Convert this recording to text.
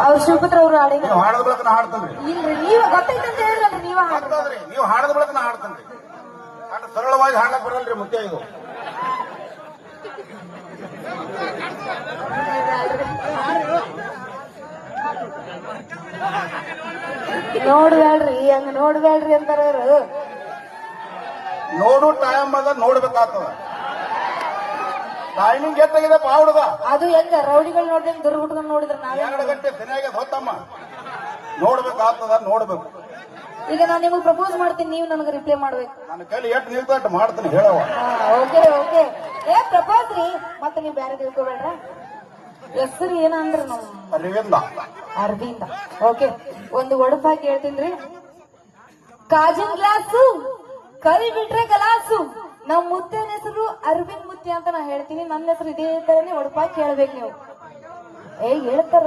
ಅವ್ರು ಶಿವಪುತ್ರ ಅವ್ರು ಹಾಡಿ ನೀವು ಹಾಡದ ಬಳಕ ನಾ ಹಾಡ್ತೇನ್ರಿ. ಇಲ್ರಿ ನೀವ್ ಗೊತ್ತೈತೆ ಅಂತ ಹೇಳಿದ್ರಲ್ರಿ ನೀವ ಗೊತ್ತಾದ್ರಿ, ನೀವು ಹಾಡದ ಬಳಕ ನಾ ಹಾಡ್ತೇನ್ರಿ. ಅಷ್ಟು ಸರಳವಾಗಿ ಹಾಡ್ಲಕ್ ಬರಲ್ರಿ ಮುತ್ಯ ಇದು. ನೋಡ್ಬೇಡ್ರಿ ಹಂಗ ನೋಡ್ಬೇಡ್ರಿ ಅಂತಾರ ಅವ್ರು. ನೋಡು ಟೈಮ್ ಅದ ನೋಡ್ಬೇಕಾಗ್ತದ. ಟೈಮಿಂಗ್ ಎತ್ತಾಗಿದೆ ಹುಡುಗ. ಅದು ಹೆಂಗ ರೌಡಿಗಳು ನೋಡ್ದಂಗ್ ದುರ್ಗುಟ್ಕೊಂಡ್ ನೋಡಿದ್ರ ನಾವೇ 2 ಗಂಟೆ ಸರಿಯಾಗಿ ಹೊತ್ತಮ್ಮ ನೋಡ್ಬೇಕಾಗ್ತದ. ನೋಡ್ಬೇಕು. ಈಗ ನಾನ್ ನಿಮಗ್ ಪ್ರಪೋಸ್ ಮಾಡ್ತೀನಿ, ನೀವು ನನಗೆ ರಿಪ್ಲೈ ಮಾಡ್ಬೇಕು. ನನ್ನ ಕೈಲಿ ಎಷ್ಟು ನಿಲ್ತಟ್ಟು ಮಾಡ್ತೀನಿ ಹೇಳವ. Okay okay. ಏ ಪ್ರಪೋಸ್ ರೀ, ಮತ್ತೆ ನೀವ್ ಬೇರೆ ತಿಳ್ಕೊಬೇಡ್ರ. ಹೆಸರು ಏನ ಅಂದ್ರ ನಾವು ಅರವಿಂದ. ಓಕೆ, ಒಂದು ಒಡಪಾಗಿ ಹೇಳ್ತೀನ್ರಿ. ಕಾಜಿನ ಗ್ಲಾಸು ಕರಿ ಬಿಟ್ರೆ ಗಲಾಸು. ನಮ್ ಮುತ್ತೇನ ಹೆಸರು ಅರವಿಂದ್ ಮುತ್ಯ ಅಂತ ನಾ ಹೇಳ್ತೀನಿ. ನನ್ನ ಹೆಸರು ಇದೇ ತರನೇ ಒಡಪಾಗಿ ಕೇಳ್ಬೇಕು ನೀವು. ಹೇಳ್ತಾರ